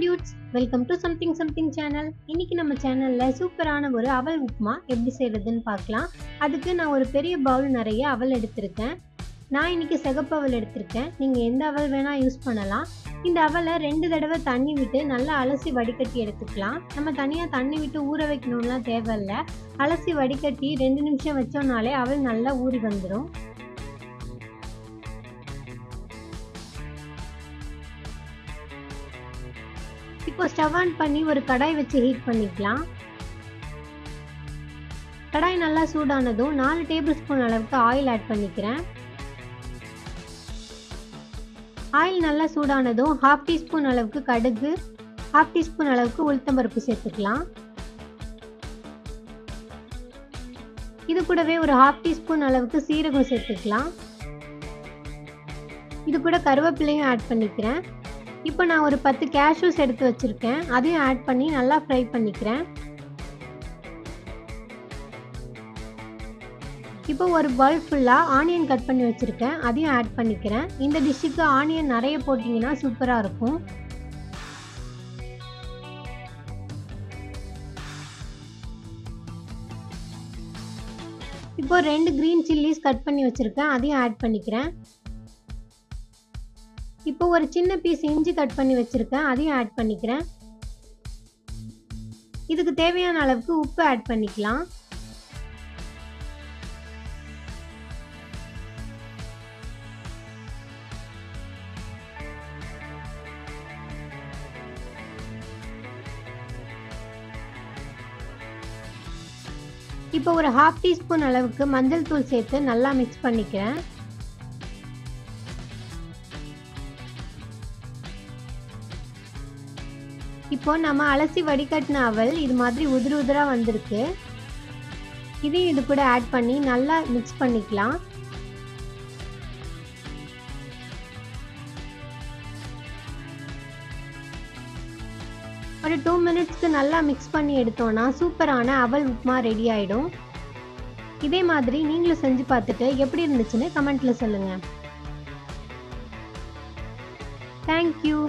Dudes, welcome to something channel. இன்னைக்கு நம்ம சேனல்ல சூப்பரான ஒரு அவல் உப்புமா எப்படி செய்யறதுன்னு பார்க்கலாம். அதுக்கு நான் ஒரு பெரிய பவுல் நிறைய அவல் எடுத்திருக்கேன். நான் இன்னைக்கு சிகப்பு அவல் எடுத்திருக்கேன். நீங்கள் எந்த அவல் வேணால் யூஸ் பண்ணலாம். இந்த அவலை 2 தடவை தண்ணி விட்டு நல்லா அலசி வடிகட்டி எடுத்துக்கலாம். நம்ம தனியாக தண்ணி விட்டு ஊற வைக்கணும்லாம் தேவையில்லை. அலசி வடிகட்டி 2 நிமிஷம் வச்சோம்னாலே அவல் நல்லா ஊறி வந்துடும். இப்போ ஸ்டவ் ஆன் பண்ணி ஒரு கடாய் வச்சு ஹீட் பண்ணிக்கலாம். கடாய் நல்லா சூடானதும் 4 டேபிள் ஸ்பூன் அளவுக்கு ஆயில் ஆட் பண்ணிக்கிறேன். ஆயில் நல்லா சூடானதும் 1/2 டீஸ்பூன் அளவுக்கு கடுகு, 1/2 டீஸ்பூன் அளவுக்கு உளுத்தம்பருப்பு சேர்த்துக்கலாம். இது கூடவே ஒரு 1/2 டீஸ்பூன் அளவுக்கு சீரகம் சேர்த்துக்கலாம். இது கூட கருவேப்பிலையும் ஆட் பண்ணிக்கிறேன். இப்போ நான் ஒரு 10 கேஷ்யூஸ் எடுத்து வச்சிருக்கேன். அதையும் ஆட் பண்ணி நல்லா ஃப்ரை பண்ணிக்கிறேன். இப்போ ஒரு பவுல் ஃபுல்லாக ஆனியன் கட் பண்ணி வச்சுருக்கேன். அதையும் ஆட் பண்ணிக்கிறேன். இந்த டிஷ்ஷுக்கு ஆனியன் நிறைய போட்டிங்கன்னா சூப்பராக இருக்கும். இப்போ 2 க்ரீன் சில்லிஸ் கட் பண்ணி வச்சுருக்கேன். அதையும் ஆட் பண்ணிக்கிறேன். இப்போ ஒரு சின்ன பீஸ் இஞ்சி கட் பண்ணி வச்சுருக்கேன். அதையும் ஆட் பண்ணிக்கிறேன். இதுக்கு தேவையான அளவுக்கு உப்பு ஆட் பண்ணிக்கலாம். இப்போ ஒரு 1/2 டீஸ்பூன் அளவுக்கு மஞ்சள் தூள் சேர்த்து நல்லா மிக்ஸ் பண்ணிக்கிறேன். இப்போ நம்ம அலசி வடிகட்டின அவல் இது மாதிரி உதிரி உதிரா வந்திருக்கு. இதையும் இது கூட ஆட் பண்ணி நல்லா மிக்ஸ் பண்ணிக்கலாம். ஒரு 2 மினிட்ஸ்க்கு நல்லா மிக்ஸ் பண்ணி எடுத்தோம்னா சூப்பரான அவல் உப்புமா ரெடி ஆயிடும். இதே மாதிரி நீங்களும் செஞ்சு பார்த்துட்டு எப்படி இருந்துச்சுன்னு கமெண்ட்ல சொல்லுங்க. தேங்க்யூ.